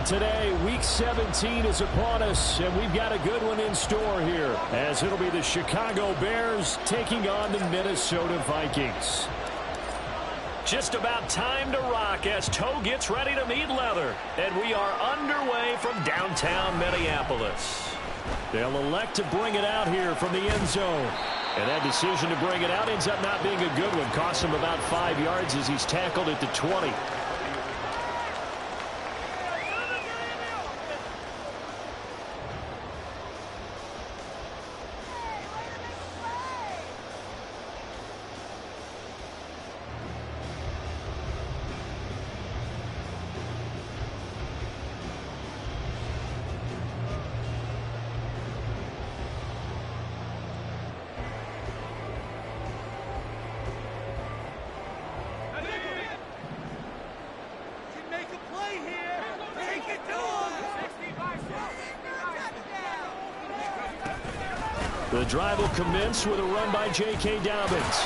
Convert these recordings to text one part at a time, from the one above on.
Today, Week 17 is upon us, and we've got a good one in store here, as it'll be the Chicago Bears taking on the Minnesota Vikings. Just about time to rock as toe gets ready to meet leather, and we are underway from downtown Minneapolis. They'll elect to bring it out here from the end zone. And that decision to bring it out ends up not being a good one. Costs him about 5 yards as he's tackled at the 20. The drive will commence with a run by J.K. Dobbins.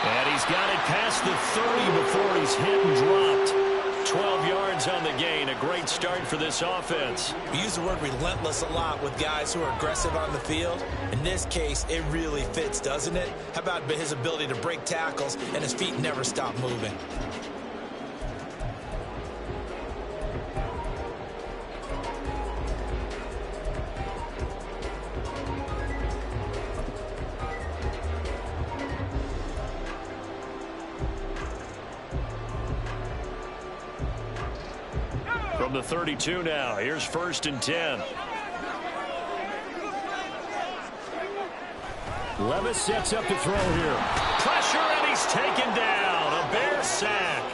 And he's got it past the 30 before he's hit and dropped. 12 yards on the gain. A great start for this offense. We use the word relentless a lot with guys who are aggressive on the field. In this case, it really fits, doesn't it? How about his ability to break tackles and his feet never stop moving? From the 32 now, here's 1st and 10. Levis sets up to throw here. Pressure, and he's taken down. A Bear sack.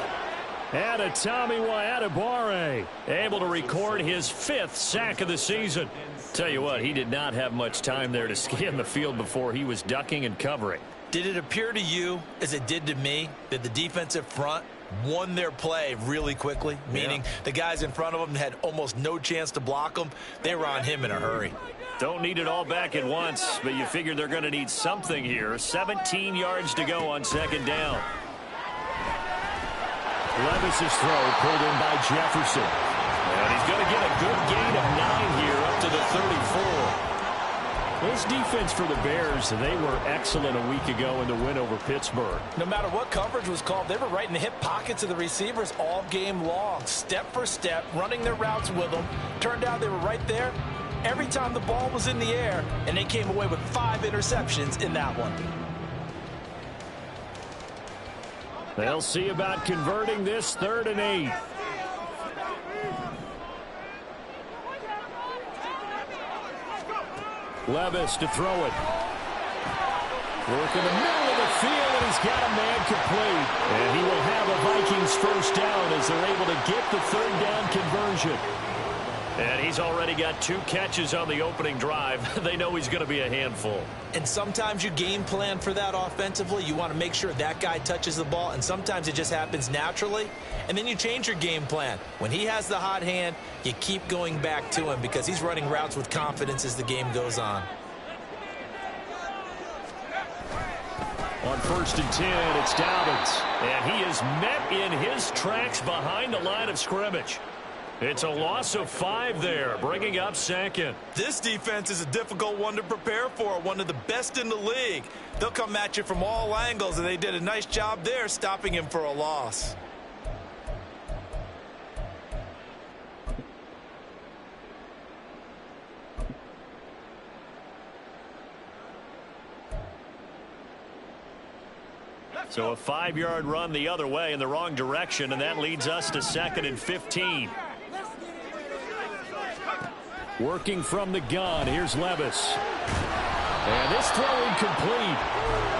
And a Tommy Adebawore Able to record his 5th sack of the season. Tell you what, he did not have much time there to scan the field before he was ducking and covering. Did it appear to you, as it did to me, that the defensive front won their play really quickly? Meaning the guys in front of them had almost no chance to block him. They were on him in a hurry. Don't need it all back at once, but you figure they're going to need something here. 17 yards to go on 2nd down. Levis's throw pulled in by Jefferson. And he's going to get a good gain of 9 here up to the 34. This defense for the Bears, they were excellent a week ago in the win over Pittsburgh. No matter what coverage was called, they were right in the hip pockets of the receivers all game long. Step for step, running their routes with them. Turned out they were right there every time the ball was in the air, and they came away with 5 interceptions in that one. They'll see about converting this 3rd and 8. Levis to throw it. Work in the middle of the field, and he's got a man complete. And he will have a Vikings 1st down as they're able to get the 3rd down conversion. And he's already got 2 catches on the opening drive. They know he's going to be a handful. And sometimes you game plan for that offensively. You want to make sure that guy touches the ball, and sometimes it just happens naturally. And then you change your game plan. When he has the hot hand, you keep going back to him because he's running routes with confidence as the game goes on. On 1st and 10, it's Dobbins. And he is met in his tracks behind the line of scrimmage. It's a loss of 5 there, bringing up 2nd. This defense is a difficult one to prepare for, one of the best in the league. They'll come at you from all angles, and they did a nice job there stopping him for a loss. So a 5-yard run the other way in the wrong direction, and that leads us to 2nd and 15. Working from the gun, here's Levis. And this throw incomplete.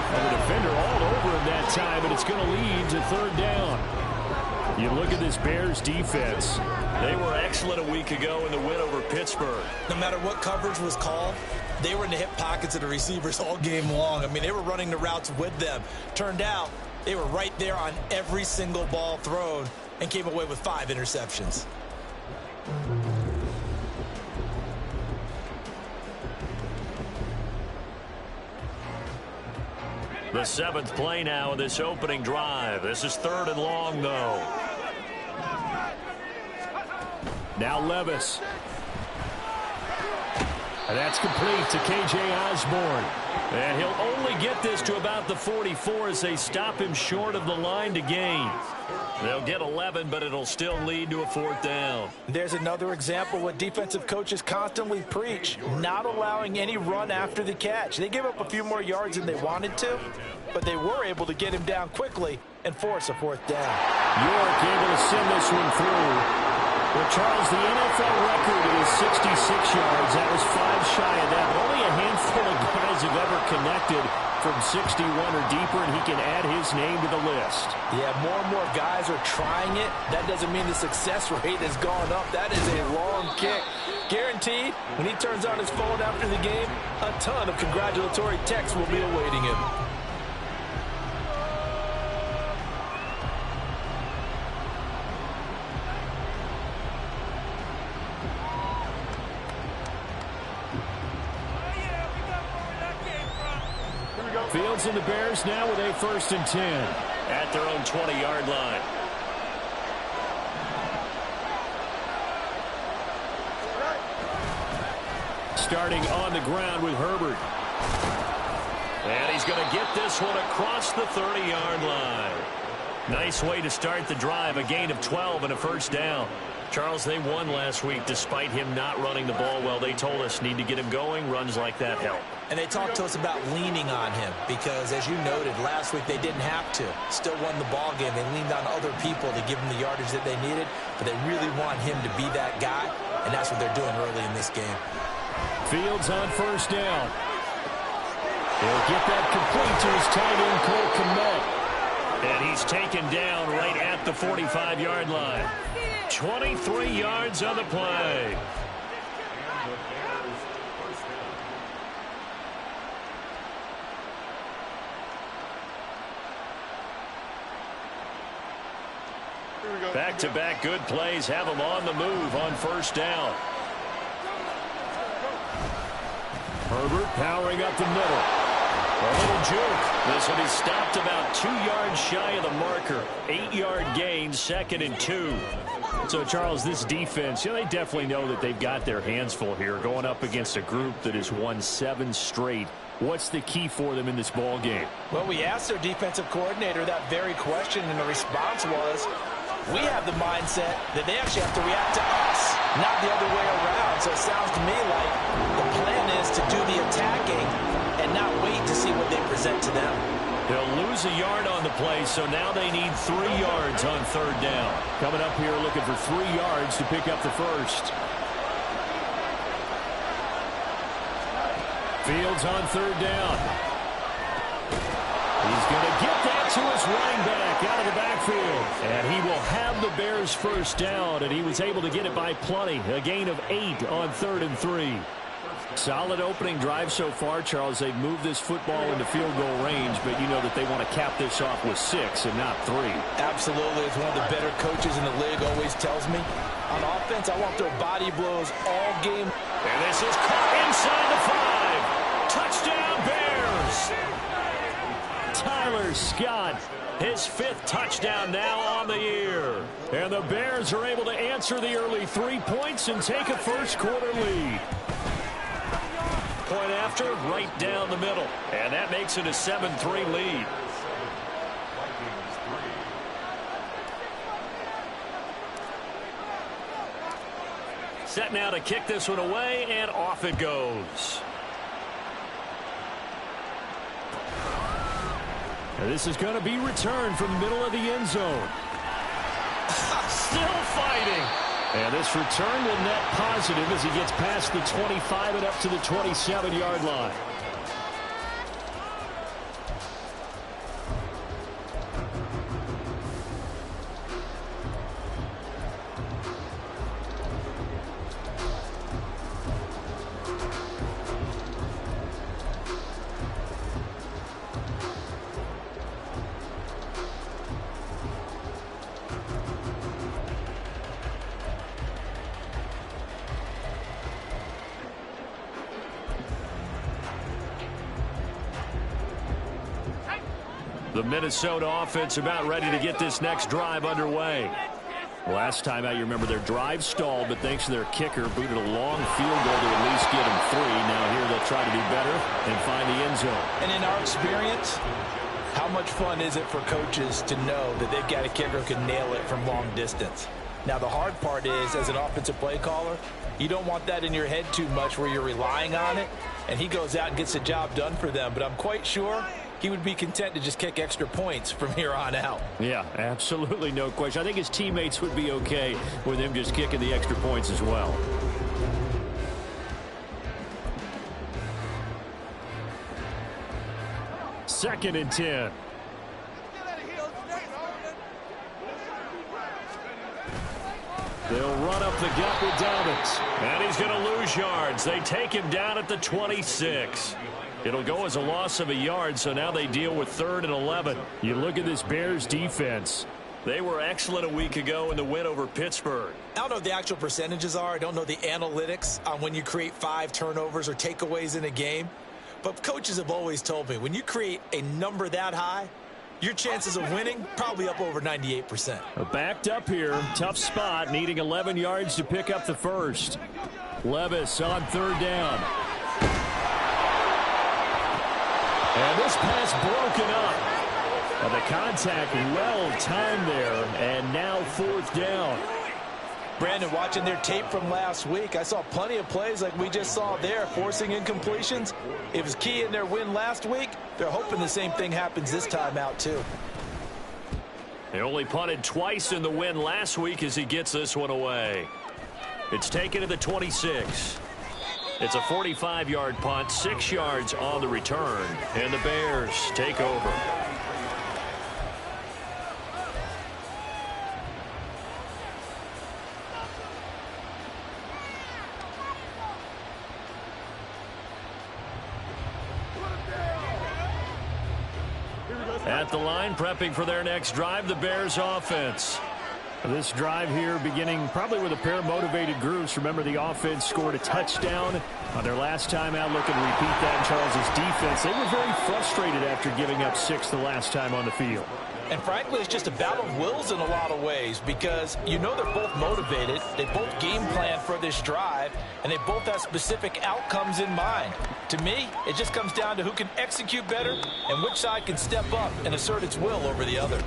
And the defender all over him that time, and it's going to lead to 3rd down. You look at this Bears defense. They were excellent a week ago in the win over Pittsburgh. No matter what coverage was called, they were in the hip pockets of the receivers all game long. I mean, they were running the routes with them. Turned out they were right there on every single ball thrown and came away with 5 interceptions. The 7th play now in this opening drive. This is 3rd and long, though. Now Levis. And that's complete to K.J. Osborne. And he'll only get this to about the 44 as they stop him short of the line to gain. They'll get 11, but it'll still lead to a 4th down. There's another example what defensive coaches constantly preach, not allowing any run after the catch. They give up a few more yards than they wanted to, but they were able to get him down quickly and force a 4th down. York able to send this one through. Well, Charles, the NFL record is 66 yards. That was 5 shy of that. But only a handful of guys have ever connected from 61 or deeper, and he can add his name to the list. Yeah, more and more guys are trying it. That doesn't mean the success rate has gone up. That is a long kick. Guaranteed, when he turns on his phone after the game, a ton of congratulatory texts will be awaiting him. Fields and the Bears now with a 1st and 10. At their own 20-yard line. Starting on the ground with Herbert. And he's going to get this one across the 30-yard line. Nice way to start the drive. A gain of 12 and a 1st down. Charles, they won last week despite him not running the ball well. They told us need to get him going. Runs like that help. And they talked to us about leaning on him because, as you noted, last week they didn't have to. Still won the ball game. They leaned on other people to give them the yardage that they needed, but they really want him to be that guy, and that's what they're doing early in this game. Fields on 1st down. He'll get that complete to his tight end, Cole Kmet. And he's taken down right at the 45-yard line. 23 yards on the play. Back-to-back good plays have him on the move on 1st down. Herbert powering up the middle. A little juke. This one is stopped about 2 yards shy of the marker. 8-yard gain, 2nd and 2. So, Charles, this defense, they definitely know that they've got their hands full here going up against a group that has won 7 straight. What's the key for them in this ball game? Well, we asked their defensive coordinator that very question, and the response was, we have the mindset that they actually have to react to us, not the other way around. So it sounds to me like the plan is to do the attacking and not wait to see what they present to them. They'll lose a yard on the play, so now they need 3 yards on 3rd down. Coming up here looking for 3 yards to pick up the 1st. Fields on 3rd down. He's going to get that to his running back out of the backfield. And he will have the Bears' 1st down, and he was able to get it by plenty. A gain of 8 on 3rd and 3. Solid opening drive so far, Charles. They've moved this football into field goal range, but you know that they want to cap this off with 6 and not 3. Absolutely. As one of the better coaches in the league always tells me, on offense, I want their body blows all game. And this is caught inside the 5. Touchdown, Bears! Tyler Scott, his 5th touchdown now on the year. And the Bears are able to answer the early 3 points and take a 1st quarter lead. Point after, right down the middle. And that makes it a 7-3 lead. Set now to kick this one away, and off it goes. And this is going to be returned from the middle of the end zone. Still fighting. And this return will net positive as he gets past the 25 and up to the 27-yard line. The Minnesota offense about ready to get this next drive underway. Last time out, you remember their drive stalled, but thanks to their kicker, booted a long field goal to at least get them 3. Now here they'll try to do better and find the end zone. And in our experience, how much fun is it for coaches to know that they've got a kicker who can nail it from long distance? Now, the hard part is, as an offensive play caller, you don't want that in your head too much where you're relying on it, and he goes out and gets the job done for them. But I'm quite sure he would be content to just kick extra points from here on out. Yeah, absolutely no question. I think his teammates would be okay with him just kicking the extra points as well. Second and 10. They'll run up the gut with Dobbins. And he's going to lose yards. They take him down at the 26. It'll go as a loss of a yard, so now they deal with 3rd and 11. You look at this Bears defense. They were excellent a week ago in the win over Pittsburgh. I don't know what the actual percentages are. I don't know the analytics on when you create 5 turnovers or takeaways in a game. But coaches have always told me, when you create a number that high, your chances of winning probably up over 98%. Backed up here. Tough spot. Needing 11 yards to pick up the first. Levis on 3rd down. And this pass broken up. And the contact well timed there. And now 4th down. Brandon, watching their tape from last week, I saw plenty of plays like we just saw there, forcing incompletions. It was key in their win last week. They're hoping the same thing happens this time out, too. They only punted twice in the win last week as he gets this one away. It's taken to the 26. It's a 45-yard punt, 6 yards on the return, and the Bears take over. At the line, prepping for their next drive, the Bears offense. This drive here beginning probably with a pair of motivated groups. Remember, the offense scored a touchdown on their last time out, looking to repeat that in Charles' defense. They were very frustrated after giving up 6 the last time on the field. And frankly, it's just a battle of wills in a lot of ways because you know they're both motivated. They both game plan for this drive, and they both have specific outcomes in mind. To me, it just comes down to who can execute better and which side can step up and assert its will over the other.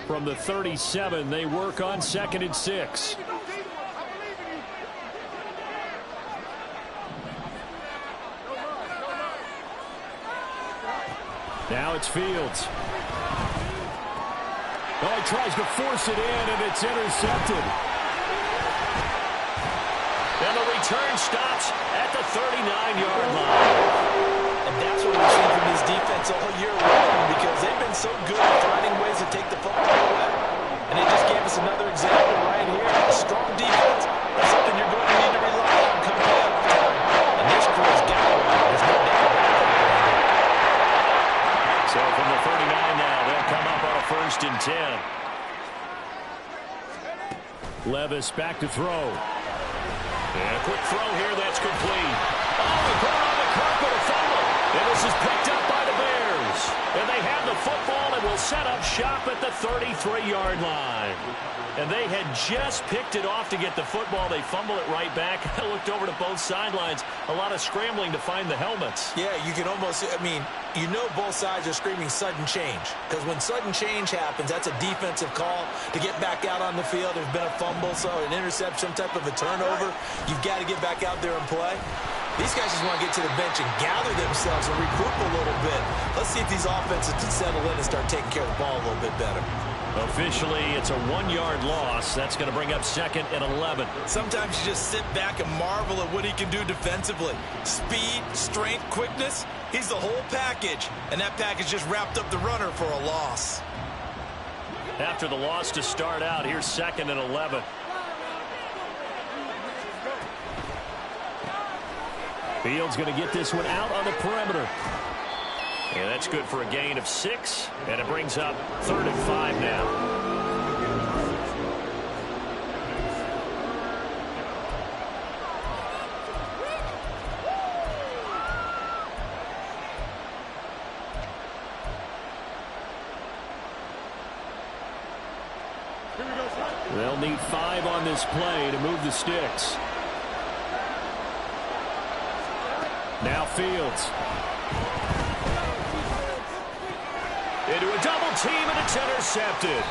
From the 37, they work on 2nd and 6. Now it's Fields. Oh, he tries to force it in, and it's intercepted. And the return stops at the 39-yard line. And that's what we've seen from this defense all year long because they've been so good at finding ways to take the football away. And they just gave us another example right here. A strong defense. That's something you're going to need to rely on come playoff time. And this crew has got it. There's no doubt about that. So from the 39 now, they'll come up on a 1st and 10. Levis back to throw. And a quick throw here that's complete. Oh, he put it on the carpet, a fumble. And this is picked up by the Bears. And they have the football and will set up shop at the 33-yard line. And they had just picked it off to get the football. They fumble it right back. I looked over to both sidelines. A lot of scrambling to find the helmets. Yeah, you can almost, I mean, you know both sides are screaming sudden change. Because when sudden change happens, that's a defensive call to get back out on the field. There's been a fumble, so an interception, some type of a turnover. You've got to get back out there and play. These guys just want to get to the bench and gather themselves and regroup a little bit. Let's see if these offenses can settle in and start taking care of the ball a little bit better. Officially, it's a 1-yard loss. That's going to bring up 2nd and 11. Sometimes you just sit back and marvel at what he can do defensively. Speed, strength, quickness. He's the whole package. And that package just wrapped up the runner for a loss. After the loss to start out, here's 2nd and 11. Fields going to get this one out on the perimeter. And that's good for a gain of 6. And it brings up 3rd and 5 now. They'll need 5 on this play to move the sticks. Now Fields. Into a double team, and it's intercepted.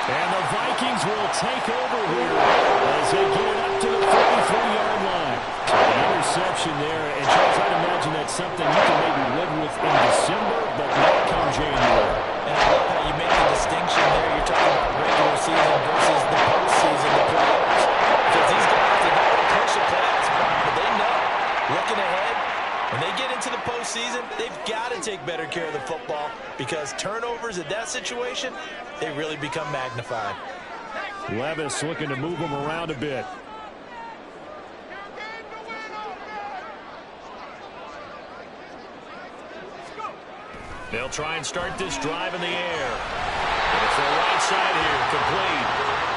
And the Vikings will take over here as they get it up to the 43-yard line. So the interception there, and Charles, I'd imagine that's something you can maybe live with in December, but not come January. And I love how you make the distinction there. You're talking about regular season versus the postseason, the playoffs. Because these guys, they don't want to push the playoffs, but they know, looking ahead, when they get into the postseason, they've got to take better care of the football because turnovers in that situation, they really become magnified. Levis looking to move him around a bit. They'll try and start this drive in the air. And it's the right side here, complete.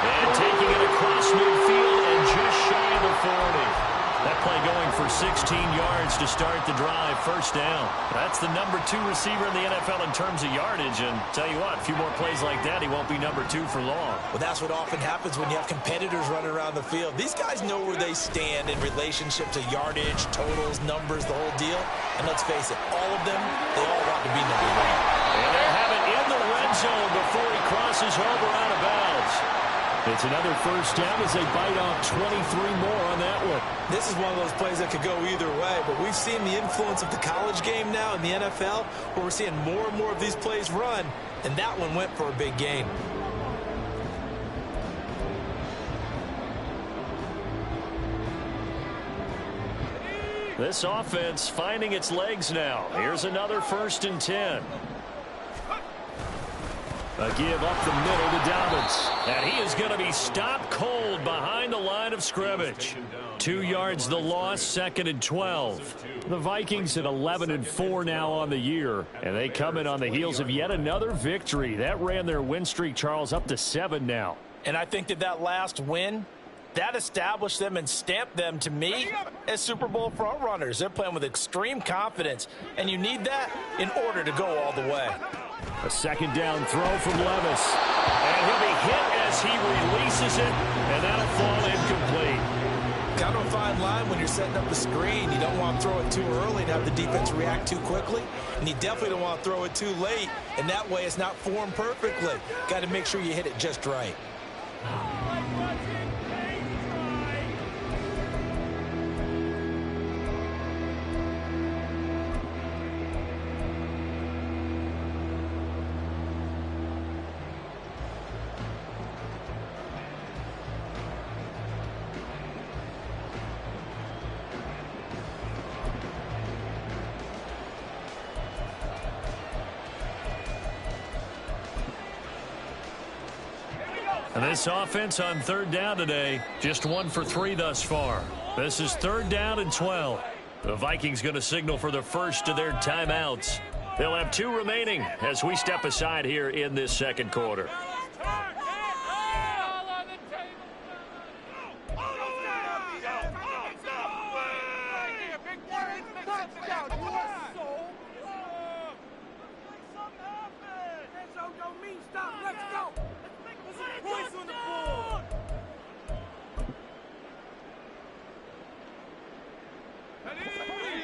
And taking it across midfield and just shy of the 40. That play going for 16 yards to start the drive, first down. That's the number 2 receiver in the NFL in terms of yardage. And tell you what, a few more plays like that, he won't be number 2 for long. Well, that's what often happens when you have competitors running around the field. These guys know where they stand in relationship to yardage, totals, numbers, the whole deal. And let's face it, all of them, they all want to be number 1. And they have it in the red zone before he crosses over out of bounds. It's another first down as they bite off 23 more on that one. This is one of those plays that could go either way, but we've seen the influence of the college game now in the NFL, where we're seeing more and more of these plays run, and that one went for a big gain. This offense finding its legs now. Here's another 1st and 10. A give up the middle to Dobbins. And he is going to be stopped cold behind the line of scrimmage. 2 yards the loss, 2nd and 12. The Vikings at 11-4 now on the year. And they come in on the heels of yet another victory. That ran their win streak, Charles, up to 7 now. And I think that last win, that established them and stamped them, to me, as Super Bowl front runners. They're playing with extreme confidence, and you need that in order to go all the way. A 2nd down throw from Levis. And he'll be hit as he releases it, and that'll fall incomplete. Kind of a fine line when you're setting up a screen. You don't want to throw it too early and have the defense react too quickly, and you definitely don't want to throw it too late, and that way it's not formed perfectly. Got to make sure you hit it just right. And this offense on 3rd down today, just 1 for 3 thus far. This is 3rd down and 12. The Vikings going to signal for the first of their timeouts. They'll have 2 remaining as we step aside here in this 2nd quarter.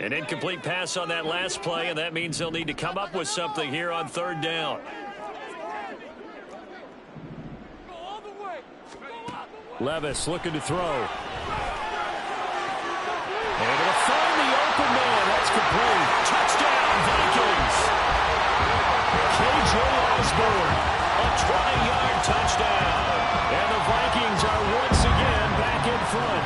An incomplete pass on that last play, and that means they'll need to come up with something here on 3rd down. Levis looking to throw. Able to find the open man. That's complete. Touchdown, Vikings! K.J. Osborne. A 20-yard touchdown. And the Vikings are once again back in front.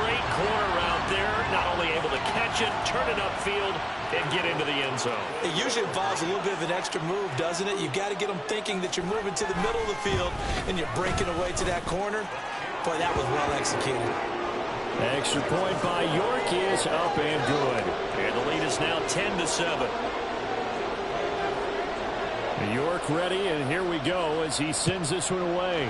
Great corner out there. Not only able to catch it, turn it upfield, and get into the end zone. It usually involves a little bit of an extra move, doesn't it? You've got to get them thinking that you're moving to the middle of the field and you're breaking away to that corner. Boy, that was well executed. Extra point by York is up and good. And the lead is now 10-7. York ready, and here we go as he sends this one away.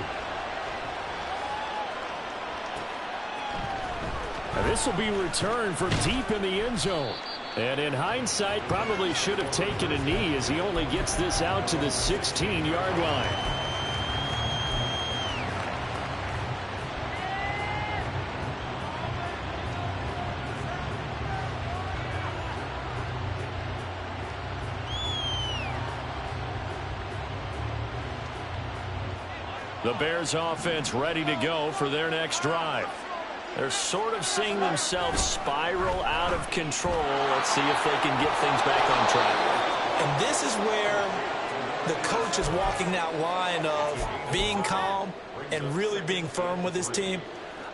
And this will be returned from deep in the end zone. And in hindsight, probably should have taken a knee as he only gets this out to the 16-yard line. The Bears offense ready to go for their next drive. They're sort of seeing themselves spiral out of control. Let's see if they can get things back on track. And this is where the coach is walking that line of being calm and really being firm with his team.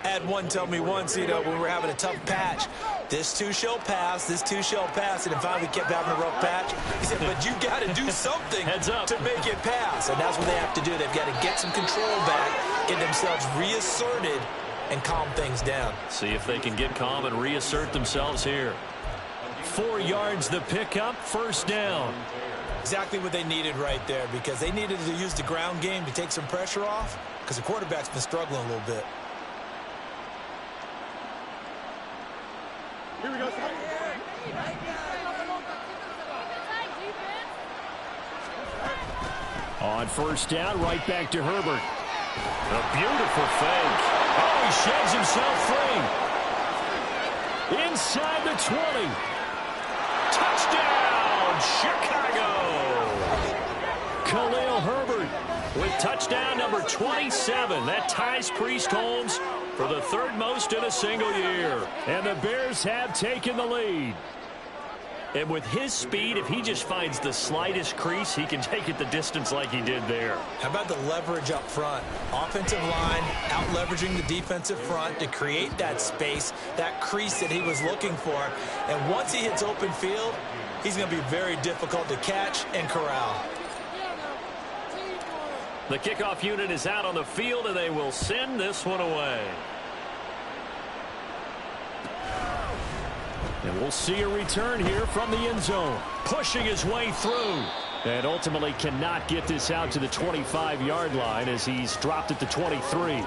I had one tell me once, when we were having a tough patch, this too shall pass, this too shall pass, and then finally we kept having a rough patch. He said, but you got to do something to make it pass, and that's what they have to do. They've got to get some control back, get themselves reasserted, and calm things down. See if they can get calm and reassert themselves here. 4 yards the pickup, first down. Exactly what they needed right there, because they needed to use the ground game to take some pressure off, because the quarterback's been struggling a little bit. Here we go. On first down, right back to Herbert. A beautiful fake. Oh, he sheds himself free. Inside the 20. Touchdown, Chicago. Khalil Herbert With touchdown number 27. That ties Priest Holmes for the third most in a single year. And the Bears have taken the lead. And with his speed, if he just finds the slightest crease, he can take it the distance like he did there. How about the leverage up front? Offensive line out-leveraging the defensive front to create that space, that crease that he was looking for. And once he hits open field, he's going to be very difficult to catch and corral. The kickoff unit is out on the field, and they will send this one away. And we'll see a return here from the end zone. Pushing his way through. And ultimately cannot get this out to the 25-yard line as he's dropped at the 23.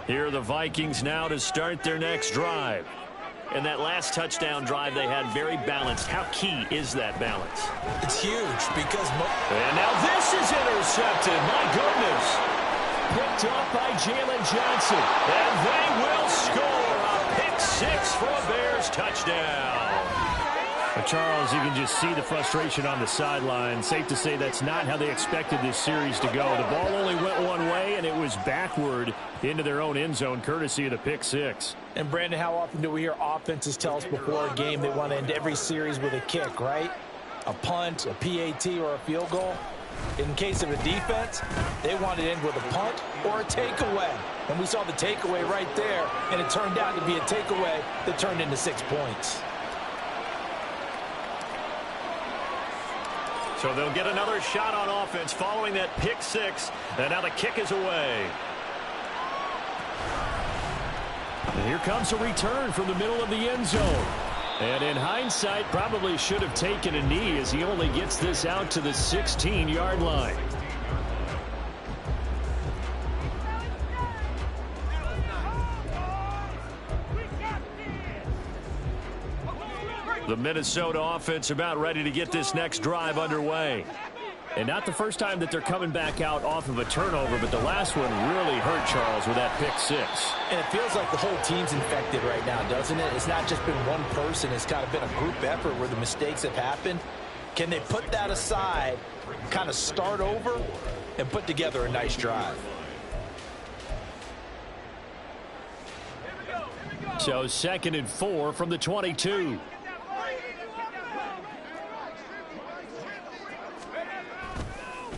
Here are the Vikings now to start their next drive. And that last touchdown drive they had very balanced. How key is that balance? It's huge because... And now this is intercepted. My goodness. Picked up by Jalen Johnson. And they will score a pick six for a Bears touchdown. But Charles, you can just see the frustration on the sideline. Safe to say that's not how they expected this series to go. The ball only went one way, and it was backward into their own end zone, courtesy of the pick six. And, Brandon, how often do we hear offenses tell us before a game they want to end every series with a kick, right? A punt, a PAT, or a field goal. In case of a defense, they want to end with a punt or a takeaway. And we saw the takeaway right there, and it turned out to be a takeaway that turned into 6 points. So they'll get another shot on offense following that pick six. And now the kick is away. And here comes a return from the middle of the end zone. And in hindsight, probably should have taken a knee as he only gets this out to the 16-yard line. The Minnesota offense about ready to get this next drive underway. And not the first time that they're coming back out off of a turnover, but the last one really hurt Charles with that pick six. And it feels like the whole team's infected right now, doesn't it? It's not just been one person. It's kind of been a group effort where the mistakes have happened. Can they put that aside, kind of start over, and put together a nice drive? So 2nd and 4 from the 22.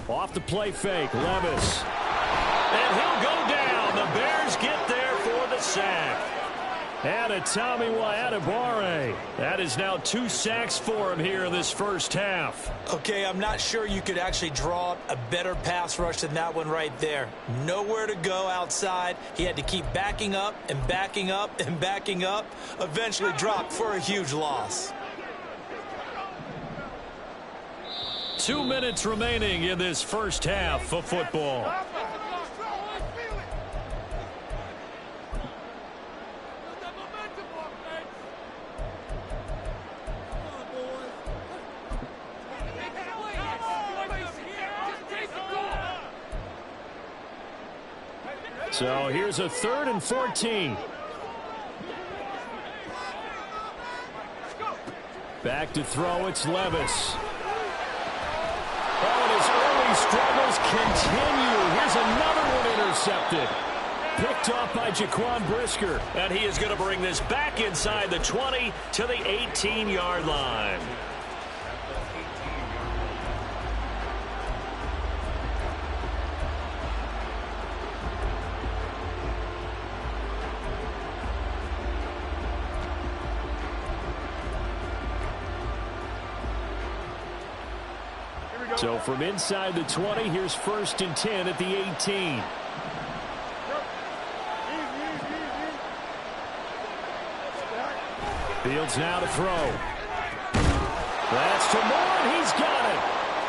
Off the play fake, Levis. And he'll go down. The Bears get there for the sack. And a Tommy Adebawore. That is now 2 sacks for him here in this first half. Okay, I'm not sure you could actually draw up a better pass rush than that one right there. Nowhere to go outside. He had to keep backing up and backing up and backing up. Eventually dropped for a huge loss. 2 minutes remaining in this first half of football. So here's a 3rd and 14. Back to throw, it's Levis. Oh, and his early struggles continue. Here's another one intercepted. Picked off by Jaquan Brisker. And he is going to bring this back inside the 20 to the 18-yard line. So from inside the 20, here's 1st and 10 at the 18. Fields now to throw. That's to Moore, and he's got it.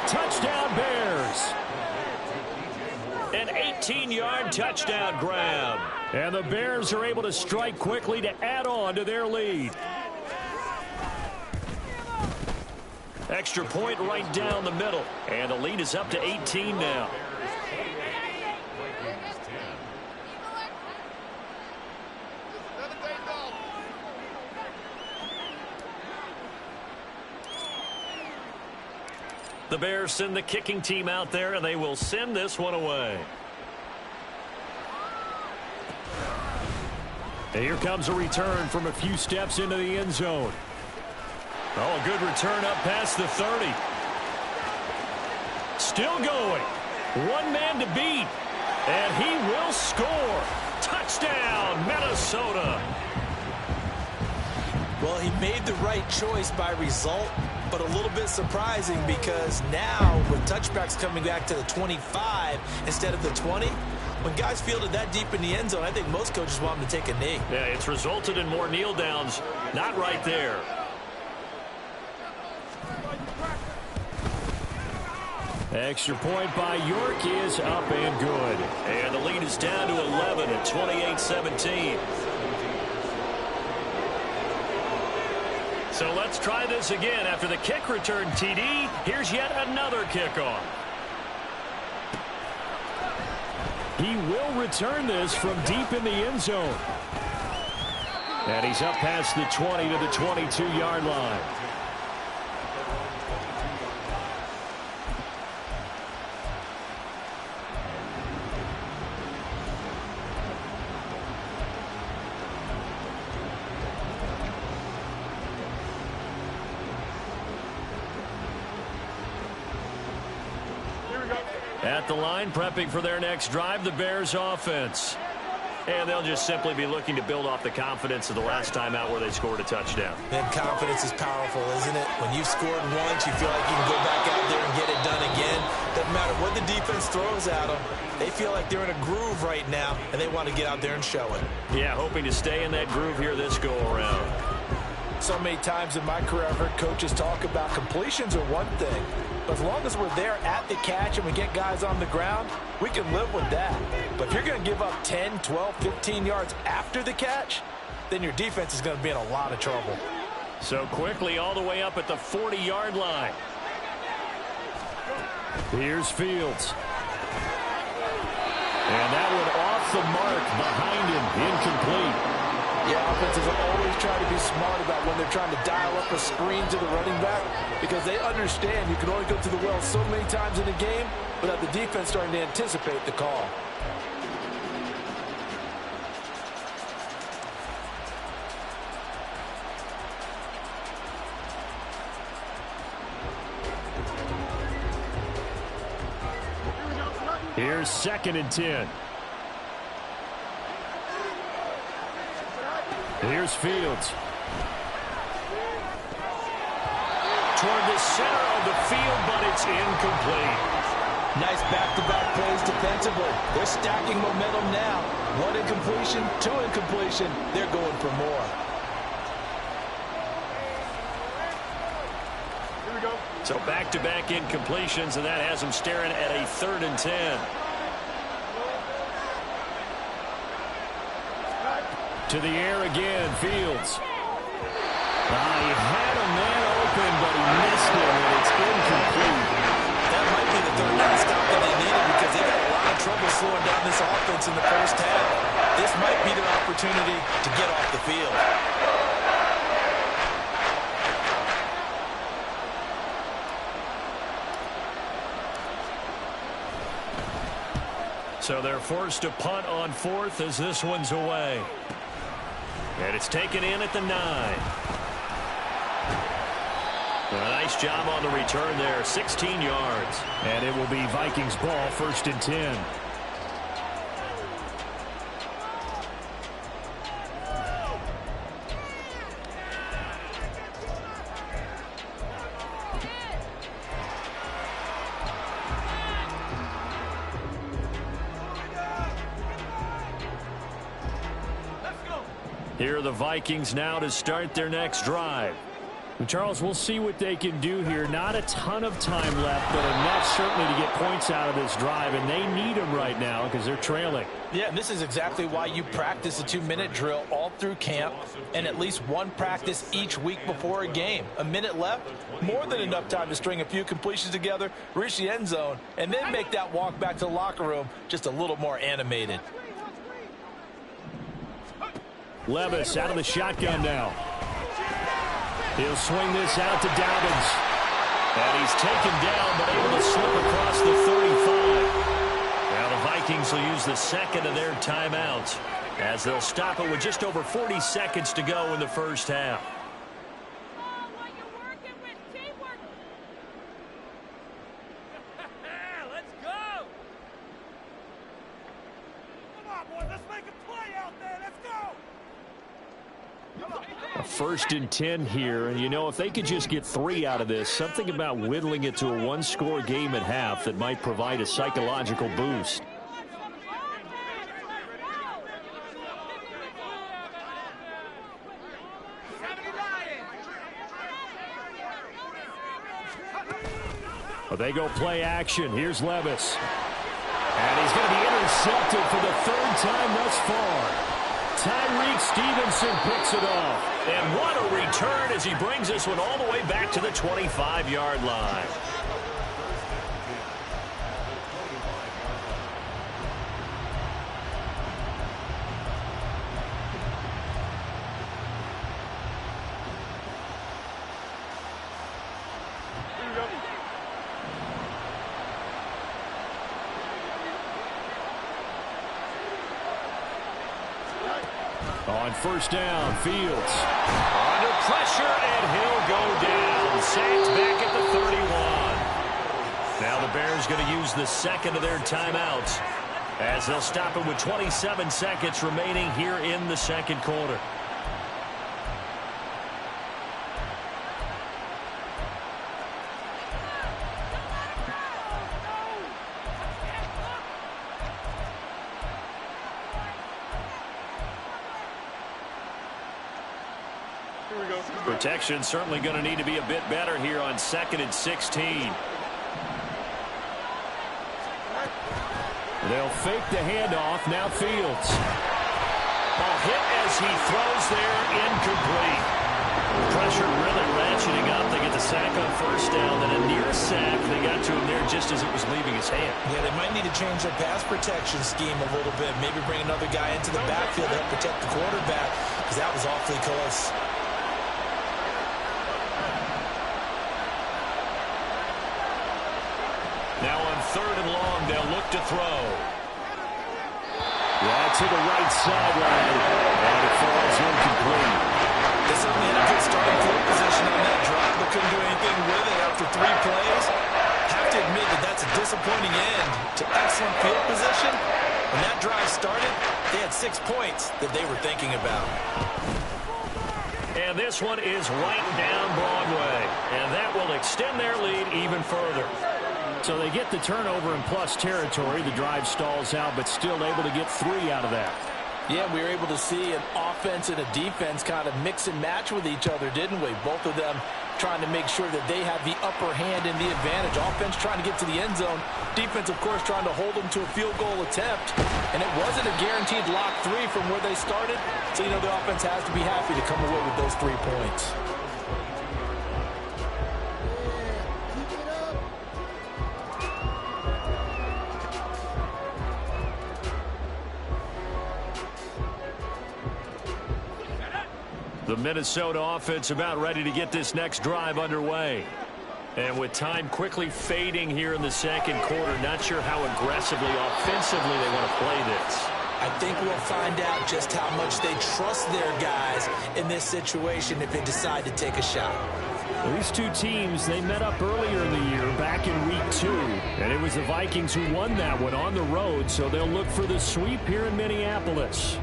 Touchdown Bears. An 18-yard touchdown grab. And the Bears are able to strike quickly to add on to their lead. Extra point right down the middle. And the lead is up to 18 now. The Bears send the kicking team out there, and they will send this one away. And here comes a return from a few steps into the end zone. Oh, a good return up past the 30. Still going. One man to beat. And he will score. Touchdown, Minnesota. Well, he made the right choice by result, but a little bit surprising because now with touchbacks coming back to the 25 instead of the 20, when guys fielded that deep in the end zone, I think most coaches want them to take a knee. Yeah, it's resulted in more kneel downs. Not right there. Extra point by York is up and good. And the lead is down to 11 at 28-17. So let's try this again. After the kick return TD, here's yet another kickoff. He will return this from deep in the end zone. And he's up past the 20 to the 22-yard line. At the line, prepping for their next drive, the Bears offense. And they'll just simply be looking to build off the confidence of the last time out where they scored a touchdown. And confidence is powerful, isn't it? When you've scored once, you feel like you can go back out there and get it done again. Doesn't matter what the defense throws at them. They feel like they're in a groove right now, and they want to get out there and show it. Yeah, hoping to stay in that groove here this go-around. So many times in my career, I've heard coaches talk about completions are one thing. But as long as we're there at the catch and we get guys on the ground, we can live with that. But if you're going to give up 10, 12, 15 yards after the catch, then your defense is going to be in a lot of trouble. So quickly all the way up at the 40-yard line. Here's Fields. And that one off the mark behind him, incomplete. Yeah, offenses always try to be smart about when they're trying to dial up a screen to the running back because they understand you can only go to the well so many times in a game without the defense starting to anticipate the call. Here's 2nd and 10. Here's Fields. Toward the center of the field, but it's incomplete. Nice back-to-back plays defensively. They're stacking momentum now. One incompletion, two incompletion. They're going for more. Here we go. So back-to-back incompletions, and that has them staring at a 3rd and 10. To the air again, Fields. He had a man open, but he missed him, and it's incomplete. That might be the third down stop that they needed because they got a lot of trouble slowing down this offense in the first half. This might be their opportunity to get off the field. So they're forced to punt on fourth as this one's away. And it's taken in at the 9. A nice job on the return there, 16 yards. And it will be Vikings ball, 1st and 10. Here are the Vikings now to start their next drive. Well, Charles, we'll see what they can do here. Not a ton of time left, but enough certainly to get points out of this drive, and they need them right now because they're trailing. Yeah, and this is exactly why you practice a 2-minute drill all through camp and at least one practice each week before a game. A minute left, more than enough time to string a few completions together, reach the end zone, and then make that walk back to the locker room just a little more animated. Levis out of the shotgun now. He'll swing this out to Dobbins. And he's taken down, but able to slip across the 35. Now the Vikings will use the second of their timeouts as they'll stop it with just over 40 seconds to go in the first half. A 1st and 10 here, and you know, if they could just get 3 out of this, something about whittling it to a 1-score game at half that might provide a psychological boost. Well, they go play action. Here's Levis. And he's going to be intercepted for the 3rd time thus far. Tyreek Stevenson picks it off. And what a return as he brings this one all the way back to the 25-yard line. On 1st down, Fields. Under pressure, and he'll go down. Sacked back at the 31. Now the Bears going to use the second of their timeouts as they'll stop it with 27 seconds remaining here in the second quarter. Protection certainly going to need to be a bit better here on 2nd and 16. They'll fake the handoff. Now Fields. Ball hit as he throws there, incomplete. Pressure really ratcheting up. They get the sack on 1st down, then a near sack. They got to him there just as it was leaving his hand. Yeah, they might need to change their pass protection scheme a little bit. Maybe bring another guy into the backfield to help protect the quarterback, because that was awfully close. Now on 3rd and long, they'll look to throw. Yeah, to the right sideline, and it falls incomplete. They certainly had a good starting field position on that drive, but couldn't do anything with it after 3 plays. Have to admit that that's a disappointing end to excellent field position. When that drive started, they had 6 points that they were thinking about. And this one is right down Broadway, and that will extend their lead even further. So they get the turnover in plus territory. The drive stalls out, but still able to get 3 out of that. Yeah, we were able to see an offense and a defense kind of mix and match with each other, didn't we? Both of them trying to make sure that they have the upper hand and the advantage. Offense trying to get to the end zone. Defense, of course, trying to hold them to a field goal attempt. And it wasn't a guaranteed lock 3 from where they started. So, you know, the offense has to be happy to come away with those 3 points. The Minnesota offense about ready to get this next drive underway. And with time quickly fading here in the second quarter, not sure how aggressively, offensively they want to play this. I think we'll find out just how much they trust their guys in this situation if they decide to take a shot. These two teams, they met up earlier in the year, back in week 2. And it was the Vikings who won that one on the road, so they'll look for the sweep here in Minneapolis.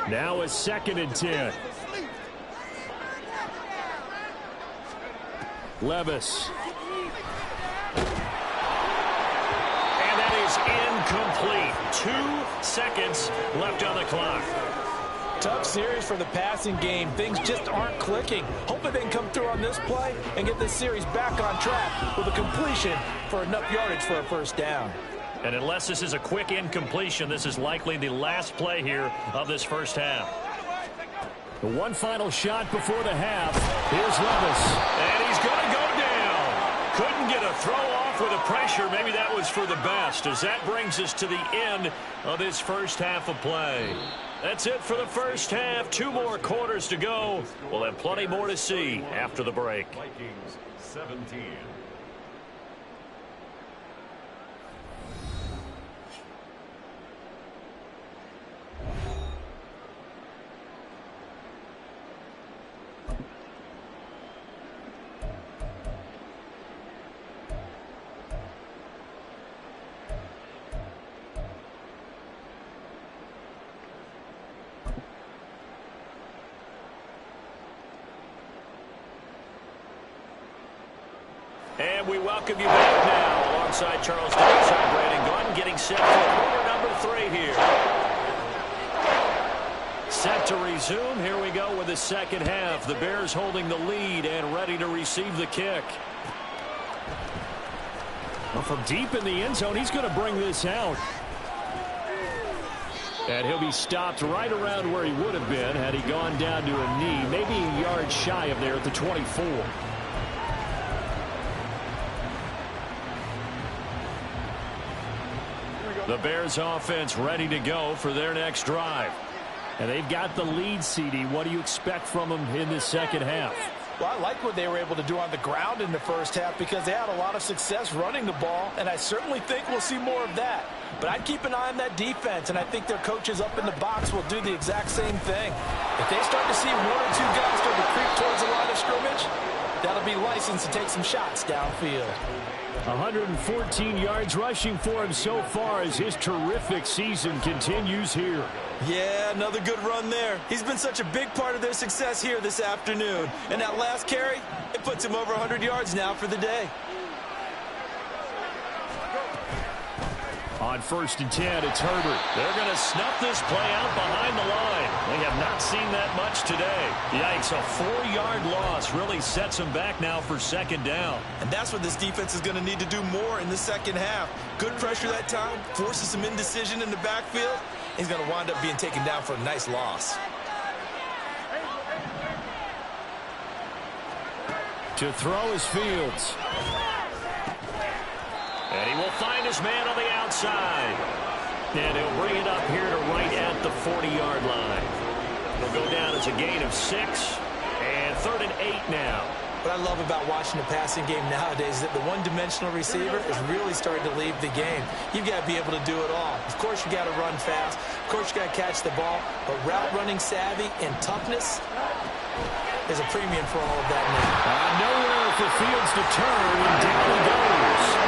Now a 2nd and 10. Levis. And that is incomplete. 2 seconds left on the clock. Tough series for the passing game. Things just aren't clicking. Hoping they can come through on this play and get this series back on track with a completion for enough yardage for a first down. And unless this is a quick incompletion, this is likely the last play here of this first half. The one final shot before the half. Here's Levis. And he's going to go down. Couldn't get a throw off with the pressure. Maybe that was for the best, as that brings us to the end of this first half of play. That's it for the first half. 2 more quarters to go. We'll have plenty more to see after the break. Vikings 17. And we welcome you back now alongside Charles Davis. I'm Brandon Gordon, getting set for quarter number 3 here. Set to resume. Here we go with the second half. The Bears holding the lead and ready to receive the kick. Well, from deep in the end zone, he's going to bring this out. And he'll be stopped right around where he would have been had he gone down to a knee, maybe a yard shy of there at the 24. The Bears offense ready to go for their next drive. And they've got the lead, CD. What do you expect from them in this second half? Well, I like what they were able to do on the ground in the first half because they had a lot of success running the ball, and I certainly think we'll see more of that. But I'd keep an eye on that defense, and I think their coaches up in the box will do the exact same thing. If they start to see 1 or 2 guys start to creep towards the line of scrimmage, that'll be licensed to take some shots downfield. 114 yards rushing for him so far as his terrific season continues here. Yeah, another good run there. He's been such a big part of their success here this afternoon. And that last carry, it puts him over 100 yards now for the day. On 1st and 10, it's Herbert. They're going to snuff this play out behind the line. They have not seen that much today. Yikes, a 4-yard loss really sets them back now for second down. And that's what this defense is going to need to do more in the second half. Good pressure that time, forces some indecision in the backfield. He's going to wind up being taken down for a nice loss. To throw is Fields. And he will find his man on the outside. And he'll bring it up here to right at the 40-yard line. It'll go down as a gain of 6. And 3rd and 8 now. What I love about watching the passing game nowadays is that the one-dimensional receiver is really starting to leave the game. You've got to be able to do it all. Of course, you got to run fast. Of course, you got to catch the ball. But route running savvy and toughness is a premium for all of that now. Nowhere for Fields to turn, and down he goes.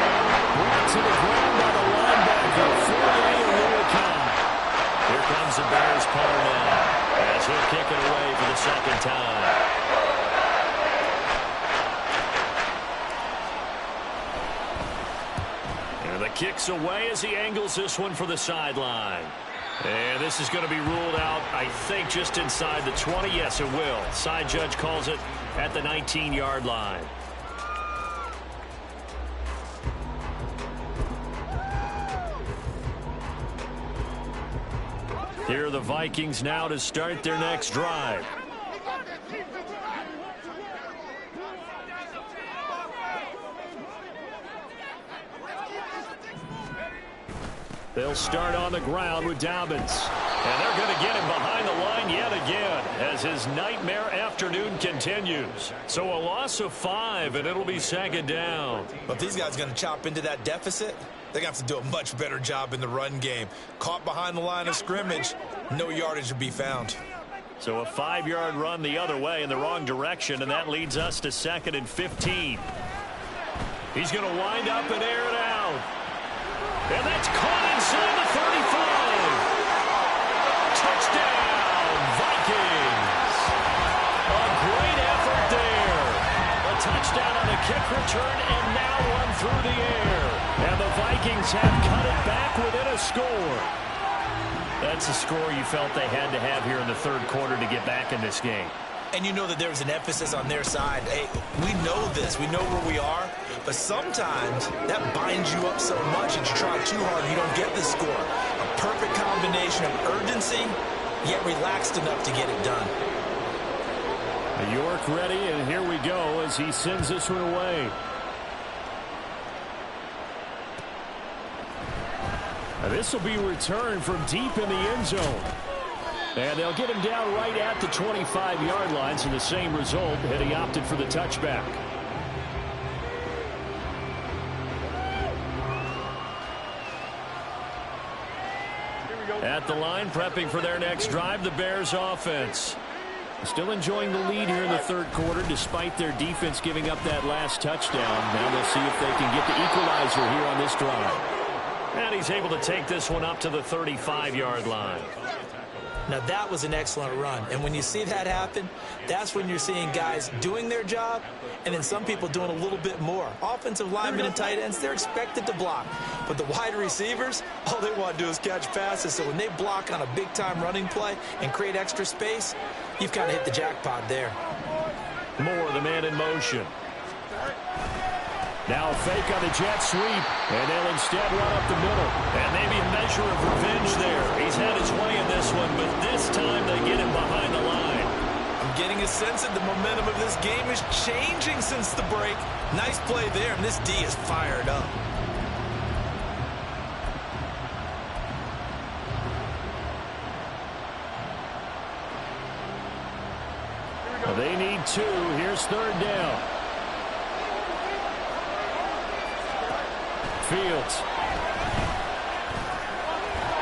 Brought to the ground by the linebacker, Fourier and Lewicott. Here comes the Bears punter now, as he'll kick it away for the second time. And the kick's away as he angles this one for the sideline. And this is going to be ruled out, I think, just inside the 20. Yes, it will. Side judge calls it at the 19-yard line. Here are the Vikings now to start their next drive. They'll start on the ground with Dobbins. And they're going to get him behind the line yet again as his nightmare afternoon continues. So a loss of 5, and it'll be second down. But if these guys are going to chop into that deficit, they're going to have to do a much better job in the run game. Caught behind the line of scrimmage, no yardage to be found. So a 5-yard run the other way in the wrong direction, and that leads us to 2nd and 15. He's going to wind up and air it out. And that's caught inside the 35. Touchdown, Vikings. A great effort there. A touchdown on the kick return, and now one through the air. And the Vikings have cut it back within a score. That's a score you felt they had to have here in the third quarter to get back in this game. And you know that there was an emphasis on their side. Hey, we know this. We know where we are. But sometimes that binds you up so much that you try too hard and you don't get the score. A perfect combination of urgency, yet relaxed enough to get it done. York ready, and here we go as he sends this one away. This will be returned from deep in the end zone. And they'll get him down right at the 25-yard line, so the same result, and he opted for the touchback. At the line, prepping for their next drive, the Bears offense. Still enjoying the lead here in the third quarter, despite their defense giving up that last touchdown. Now they'll see if they can get the equalizer here on this drive. And he's able to take this one up to the 35-yard line. Now, that was an excellent run. And when you see that happen, that's when you're seeing guys doing their job and then some people doing a little bit more. Offensive linemen and tight ends, they're expected to block. But the wide receivers, all they want to do is catch passes. So when they block on a big-time running play and create extra space, you've kind of hit the jackpot there. Moore, the man in motion. Now a fake on the jet sweep, and they'll instead run up the middle. And maybe a measure of revenge there. He's had his way in this one, but this time they get him behind the line. I'm getting a sense that the momentum of this game is changing since the break. Nice play there, and this D is fired up. They need 2. Here's third down. Fields.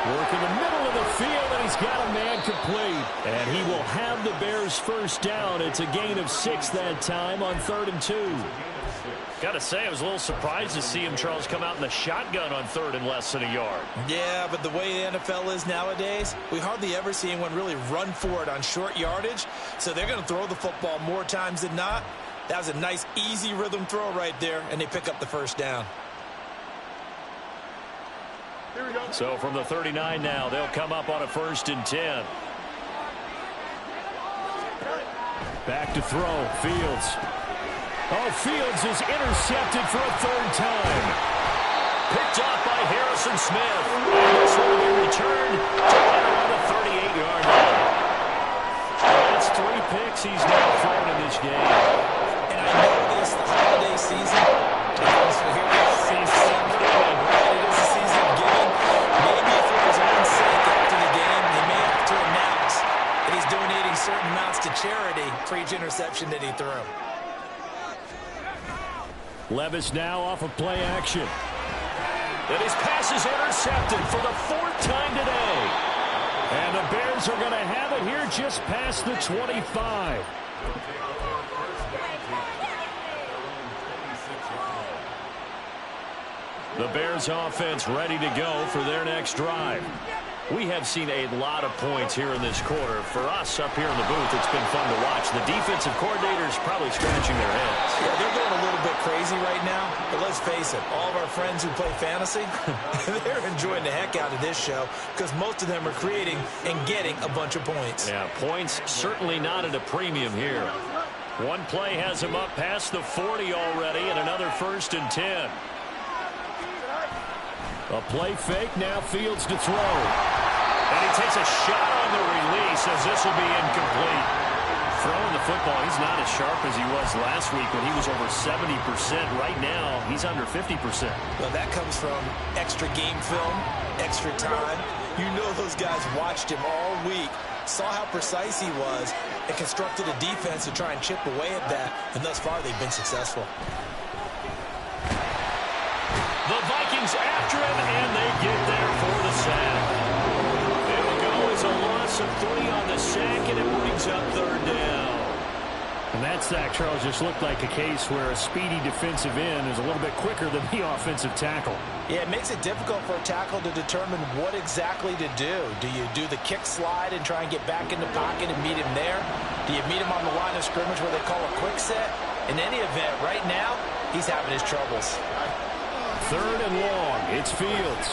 Work in the middle of the field, and he's got a man complete. And he will have the Bears first down. It's a gain of 6 that time on 3rd and 2. Got to say, I was a little surprised to see him, Charles, come out in the shotgun on 3rd and less than a yard. Yeah, but the way the NFL is nowadays, we hardly ever see anyone really run for it on short yardage. So they're going to throw the football more times than not. That was a nice, easy rhythm throw right there, and they pick up the first down. So from the 39 now, they'll come up on a 1st and 10. Back to throw, Fields. Oh, Fields is intercepted for a 3rd time. Picked off by Harrison Smith. And this will be returned to around the 38-yard line. That's 3 picks he's now thrown in this game. And I know this, the holiday season. So here we are, it is a season of giving. Maybe for his own sake after the game, he may have to announce that he's donating certain amounts to charity for each interception that he threw. Levis now off of play action. And his pass is intercepted for the 4th time today. And the Bears are going to have it here just past the 25. The Bears offense ready to go for their next drive. We have seen a lot of points here in this quarter. For us up here in the booth, it's been fun to watch. The defensive coordinators probably scratching their heads. Yeah, they're going a little bit crazy right now. But let's face it, all of our friends who play fantasy, they're enjoying the heck out of this show because most of them are creating and getting a bunch of points. Yeah, points certainly not at a premium here. One play has him up past the 40 already, and another 1st and 10. A play fake, now Fields to throw. And he takes a shot on the release as this will be incomplete. Throwing the football, he's not as sharp as he was last week when he was over 70%. Right now, he's under 50%. Well, that comes from extra game film, extra time. You know those guys watched him all week, saw how precise he was, and constructed a defense to try and chip away at that. And thus far, they've been successful. The Vikings after him, and they get there for the sack. It'll go as a loss of 3 on the sack, and it brings up third down. And that sack, Charles, just looked like a case where a speedy defensive end is a little bit quicker than the offensive tackle. Yeah, it makes it difficult for a tackle to determine what exactly to do. Do you do the kick slide and try and get back in the pocket and meet him there? Do you meet him on the line of scrimmage where they call a quick set? In any event, right now, he's having his troubles. Third and long. It's Fields.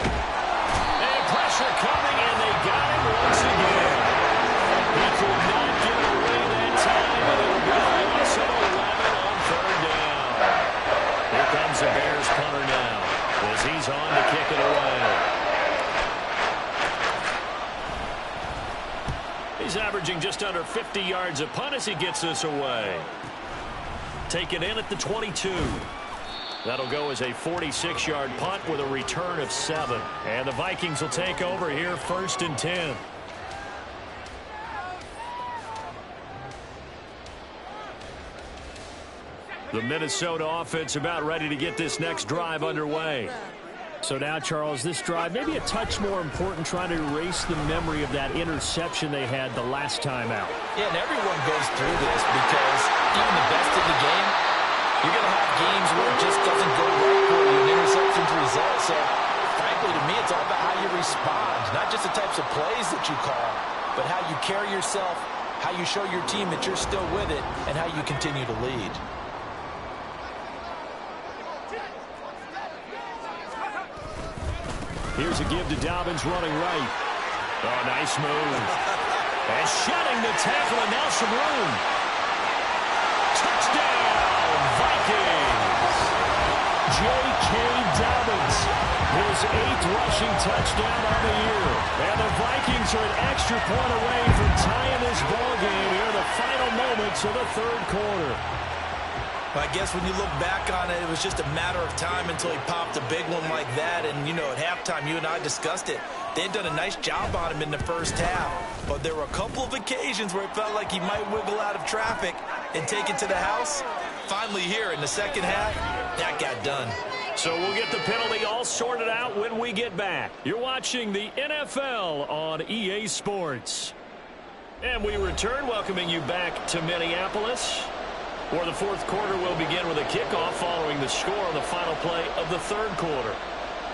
And pressure coming, and they got him once again. He could not get away that time, and it'll be a loss of 11 on third down. Here comes the Bears punter now as he's on to kick it away. He's averaging just under 50 yards a punt as he gets this away. Take it in at the 22. That'll go as a 46-yard punt with a return of 7. And the Vikings will take over here, 1st and 10. The Minnesota offense about ready to get this next drive underway. So now, Charles, this drive maybe a touch more important, trying to erase the memory of that interception they had the last time out. Yeah, and everyone goes through this because even the best in the game, you're going to have games where it just doesn't go right for you, and interceptions result. So, frankly, to me, it's all about how you respond, not just the types of plays that you call, but how you carry yourself, how you show your team that you're still with it, and how you continue to lead. Here's a give to Dobbins running right. Oh, nice move. And shedding the tackle, and now some room. Touchdown, Vikings. J.K. Dobbins, his 8th rushing touchdown on the year. And the Vikings are an extra point away from tying this ball game here in the final moments of the third quarter. I guess when you look back on it, it was just a matter of time until he popped a big one like that. And, you know, at halftime, you and I discussed it. They had done a nice job on him in the first half. But there were a couple of occasions where it felt like he might wiggle out of traffic and take it to the house. Finally here in the second half, that got done. So we'll get the penalty all sorted out when we get back. You're watching the NFL on EA Sports. And we return, welcoming you back to Minneapolis, where the fourth quarter will begin with a kickoff following the score on the final play of the third quarter.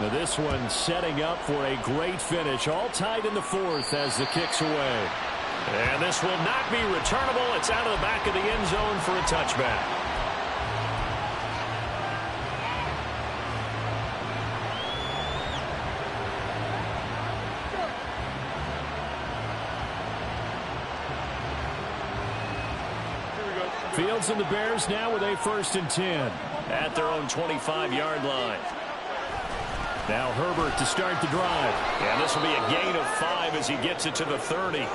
Now this one setting up for a great finish, all tied in the fourth as the kick's away. And this will not be returnable. It's out of the back of the end zone for a touchback. Fields and the Bears now with a 1st and 10. At their own 25-yard line. Now Herbert to start the drive. And this will be a gain of 5 as he gets it to the 30.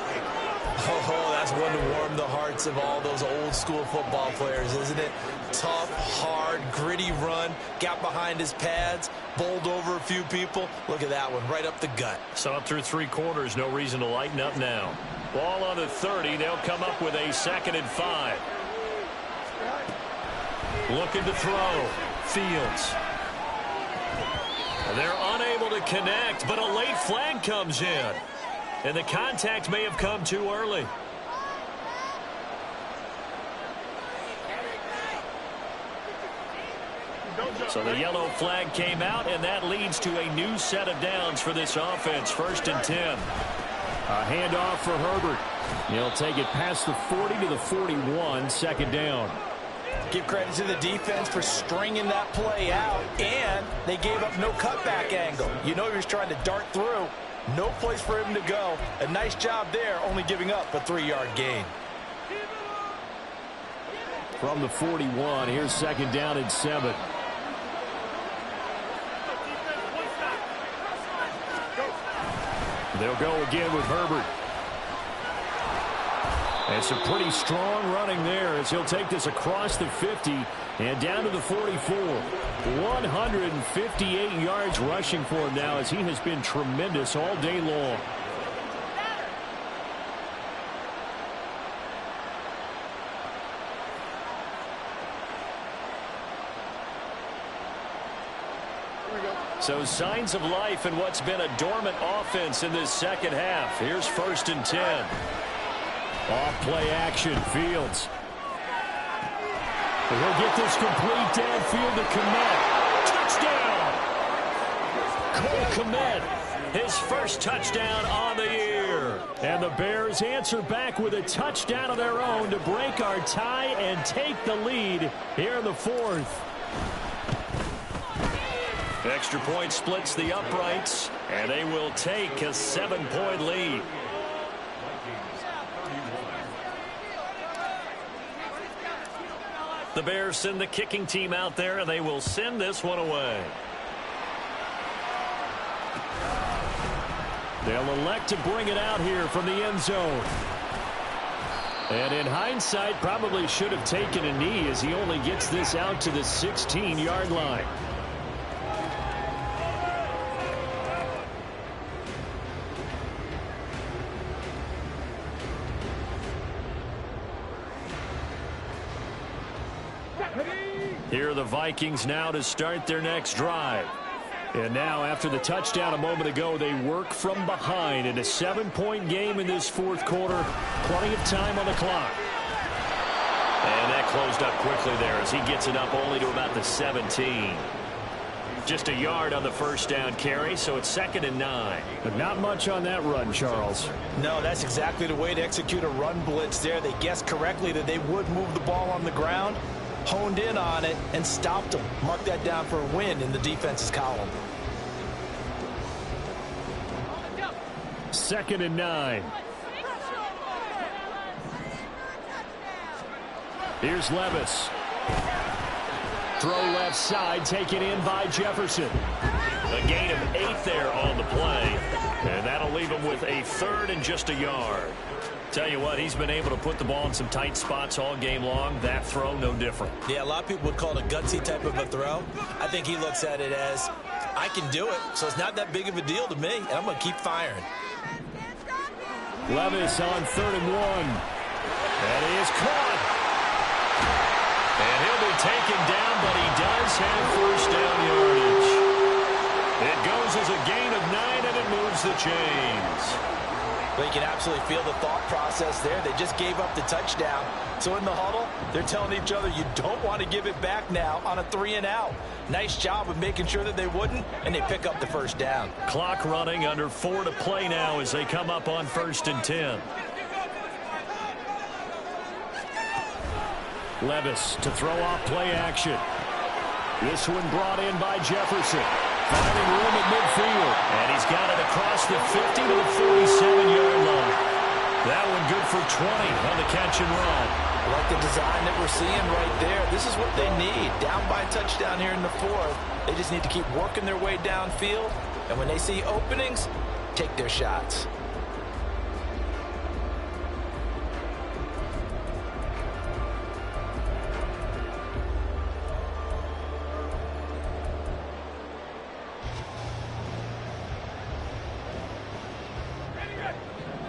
Oh, that's one to warm the hearts of all those old-school football players, isn't it? Tough, hard, gritty run, got behind his pads, bowled over a few people. Look at that one, right up the gut. So up through 3 quarters, no reason to lighten up now. Ball on the 30, they'll come up with a 2nd and 5. Looking to throw. Fields. They're unable to connect, but a late flag comes in. And the contact may have come too early. So the yellow flag came out, and that leads to a new set of downs for this offense. 1st and 10. A handoff for Herbert. He'll take it past the 40 to the 41, 2nd down. Give credit to the defense for stringing that play out, and they gave up no cutback angle. You know he was trying to dart through. No place for him to go. A nice job there, only giving up a 3-yard gain. From the 41, here's 2nd down and 7. They'll go again with Herbert. And some pretty strong running there as he'll take this across the 50 and down to the 44. 158 yards rushing for him now as he has been tremendous all day long. So signs of life in what's been a dormant offense in this second half. Here's 1st and 10. Off play action, Fields. He'll get this complete downfield to Kmet. Touchdown! Cole Kmet, his first touchdown on the year. And the Bears answer back with a touchdown of their own to break our tie and take the lead here in the 4th. Extra point splits the uprights, and they will take a 7-point lead. The Bears send the kicking team out there, and they will send this one away. They'll elect to bring it out here from the end zone. And in hindsight, probably should have taken a knee as he only gets this out to the 16-yard line. Here are the Vikings now to start their next drive. And now after the touchdown a moment ago, they work from behind in a 7-point game in this 4th quarter. Plenty of time on the clock. And that closed up quickly there as he gets it up only to about the 17. Just a yard on the first down carry, so it's 2nd and 9. But not much on that run, Charles. No, that's exactly the way to execute a run blitz there. They guessed correctly that they would move the ball on the ground, honed in on it, and stopped them. Mark that down for a win in the defense's column. 2nd and 9. Here's Levis. Throw left side, taken in by Jefferson. A gain of 8 there on the play. And that'll leave him with a 3rd and just a yard. Tell you what, he's been able to put the ball in some tight spots all game long. That throw, no different. Yeah, a lot of people would call it a gutsy type of a throw. I think he looks at it as, I can do it, so it's not that big of a deal to me, and I'm going to keep firing. Levis on 3rd and 1. That is caught. And he'll be taken down, but he does have first down yardage. It goes as a gain of 9, and it moves the chains. But you can absolutely feel the thought process there. They just gave up the touchdown. So in the huddle, they're telling each other, you don't want to give it back now on a 3-and-out. Nice job of making sure that they wouldn't, and they pick up the first down. Clock running, under 4 to play now as they come up on 1st and 10. Levis to throw off play action. This one brought in by Jefferson. Finding room at midfield. And he's got it across the 50 to the 47-yard line. That one good for 20 on the catch and run. I like the design that we're seeing right there. This is what they need. Down by a touchdown here in the 4th. They just need to keep working their way downfield. And when they see openings, take their shots.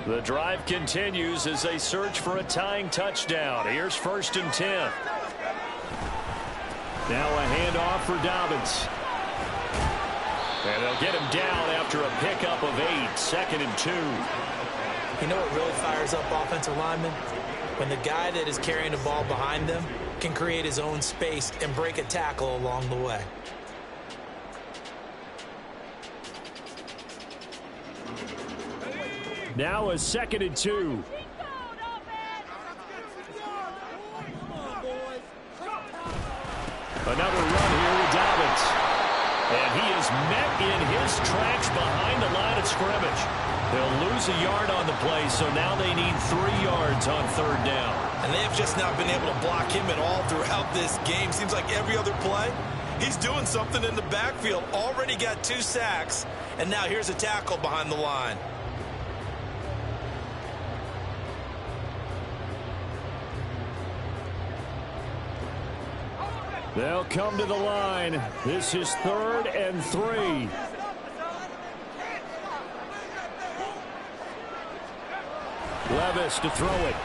The drive continues as they search for a tying touchdown. Here's 1st and 10. Now a handoff for Dobbins. And they'll get him down after a pickup of 8. 2nd and 2. You know what really fires up offensive linemen? When the guy that is carrying the ball behind them can create his own space and break a tackle along the way. Now a 2nd and 2. Another run here with Dobbins. And he is met in his tracks behind the line of scrimmage. They'll lose a yard on the play, so now they need 3 yards on 3rd down. And they have just not been able to block him at all throughout this game. Seems like every other play, he's doing something in the backfield. Already got 2 sacks, and now here's a tackle behind the line. They'll come to the line. This is 3rd and 3. Levis to throw it.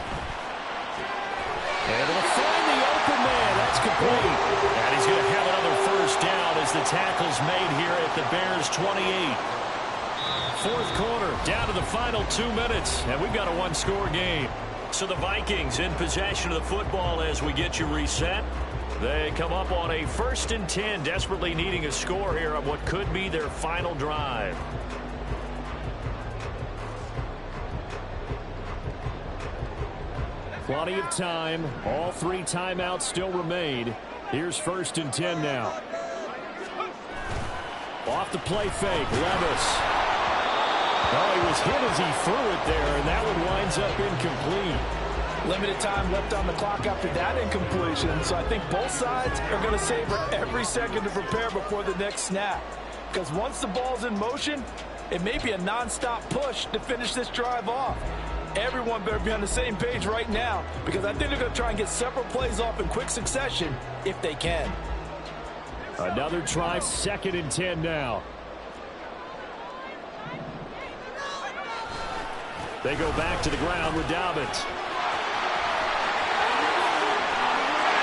And it'll find the open man. That's complete. And he's going to have another first down as the tackle's made here at the Bears 28. 4th quarter, down to the final 2 minutes. And we've got a one-score game. So the Vikings in possession of the football as we get you reset. They come up on a 1st and 10, desperately needing a score here on what could be their final drive. Plenty of time. All 3 timeouts still remain. Here's 1st and 10 now. Off the play fake, Levis. Oh, he was hit as he threw it there, and that one winds up incomplete. Limited time left on the clock after that incompletion, so I think both sides are going to savor every second to prepare before the next snap. Because once the ball's in motion, it may be a nonstop push to finish this drive off. Everyone better be on the same page right now, because I think they're going to try and get several plays off in quick succession if they can. Another try, 2nd and 10 now. They go back to the ground with Dobbins.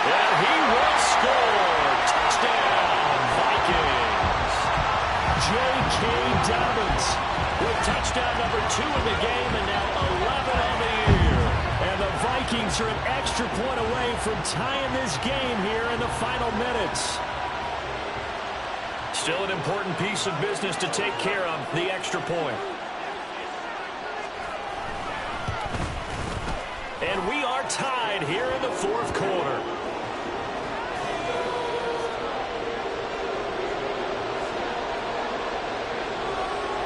And he will score. Touchdown, Vikings. J.K. Dobbins with touchdown number 2 in the game, and now 11 on the year. And the Vikings are an extra point away from tying this game here in the final minutes. Still an important piece of business to take care of, the extra point. And we are tied here in the 4th quarter.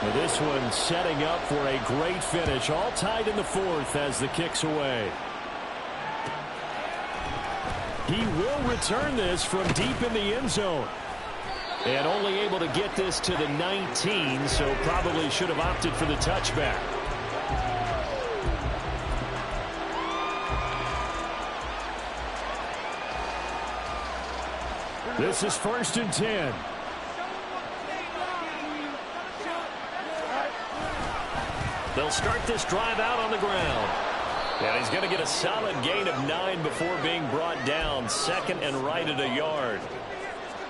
Now this one setting up for a great finish. All tied in the 4th as the kick's away. He will return this from deep in the end zone. And only able to get this to the 19, so probably should have opted for the touchback. This is 1st and 10. They'll start this drive out on the ground. And he's going to get a solid gain of 9 before being brought down. 2nd and right at a yard.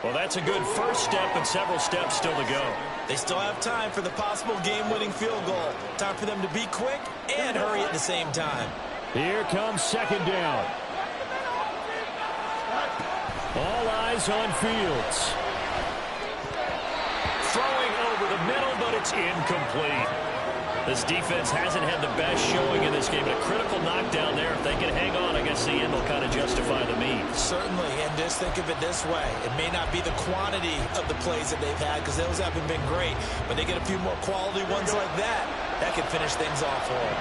Well, that's a good first step, and several steps still to go. They still have time for the possible game-winning field goal. Time for them to be quick and hurry at the same time. Here comes 2nd down. All eyes on Fields. Throwing over the middle, but it's incomplete. This defense hasn't had the best showing in this game. A critical knockdown there. If they can hang on, I guess the end will kind of justify the means. Certainly, and just think of it this way. It may not be the quantity of the plays that they've had, because those haven't been great, but they get a few more quality ones like that. That can finish things off for them.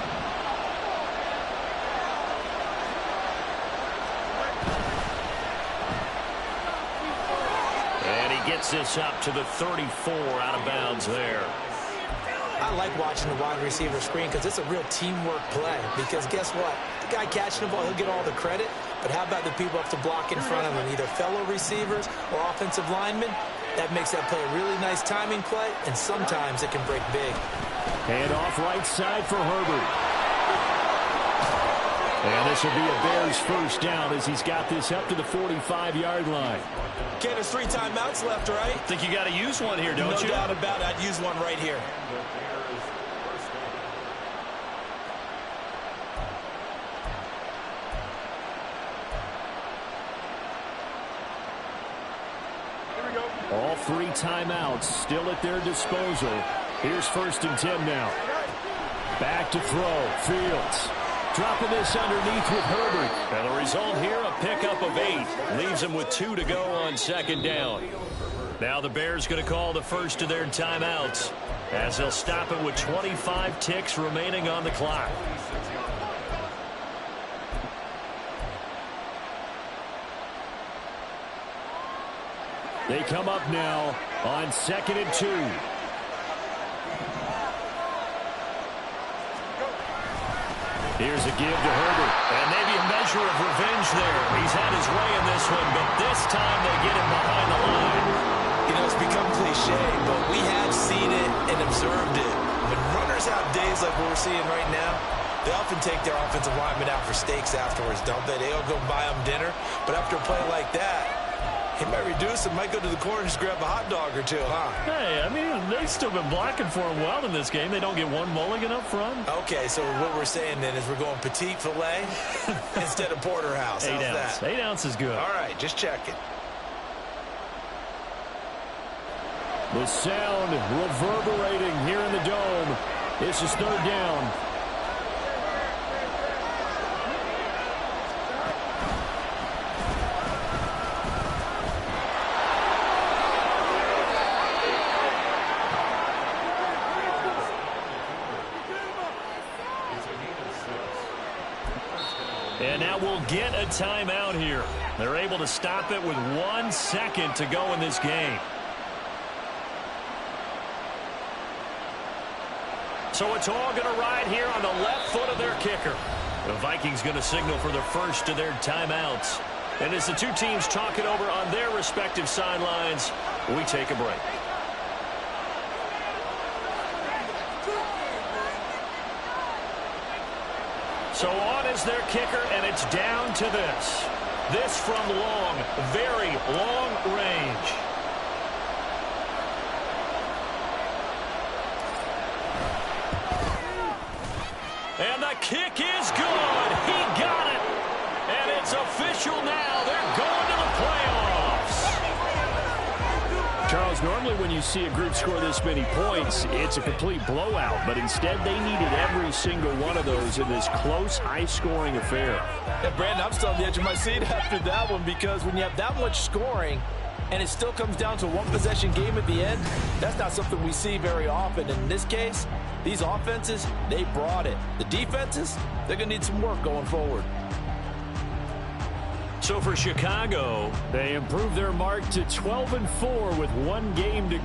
And he gets this up to the 34 out of bounds there. I like watching the wide receiver screen because it's a real teamwork play. Because guess what? The guy catching the ball, he'll get all the credit. But how about the people up to block in front of him, either fellow receivers or offensive linemen? That makes that play a really nice timing play, and sometimes it can break big. Hand off right side for Herbert. And this will be a Bears first down as he's got this up to the 45-yard line. Okay, there's 3 timeouts left, right? Think you got to use one here, don't you? No doubt about it. I'd use one right here. All 3 timeouts still at their disposal. Here's 1st and 10 now. Back to throw. Fields. Dropping this underneath with Herbert. And the result here, a pickup of 8. Leaves him with 2 to go on 2nd down. Now the Bears going to call the first of their timeouts as they'll stop it with 25 ticks remaining on the clock. They come up now on 2nd and 2. Here's a give to Herbert. And maybe a measure of revenge there. He's had his way in this one, but this time they get him behind the line. You know, it's become cliche, but we have seen it and observed it. When runners have days like what we're seeing right now, they often take their offensive linemen out for steaks afterwards, don't they? They all go buy them dinner. But after a play like that, he might reduce and might go to the corner and just grab a hot dog or two, huh? Hey, I mean, they've still been blocking for him well in this game. They don't get one mulligan up front. Okay, so what we're saying then is we're going petite filet instead of porterhouse. How's 8 ounce. that? 8 ounce is good. All right, just checking. The sound reverberating here in the dome. This is third down. And now we'll get a timeout here. They're able to stop it with 1 second to go in this game. So it's all going to ride here on the left foot of their kicker. The Vikings going to signal for the first of their timeouts. And as the two teams talk it over on their respective sidelines, we take a break. So on is their kicker, and it's down to this. This from long, very long range. And the kick is good. He got it. And it's official now. They're going to the playoffs. Charles, normally when you see a group score this many points, it's a complete blowout. But instead, they needed every single one of those in this close, high-scoring affair. Yeah, Brandon, I'm still on the edge of my seat after that one because when you have that much scoring and it still comes down to a one-possession game at the end, that's not something we see very often. And in this case, these offenses, they brought it. The defenses, they're going to need some work going forward. So for Chicago, they improved their mark to 12-4 with 1 game to go.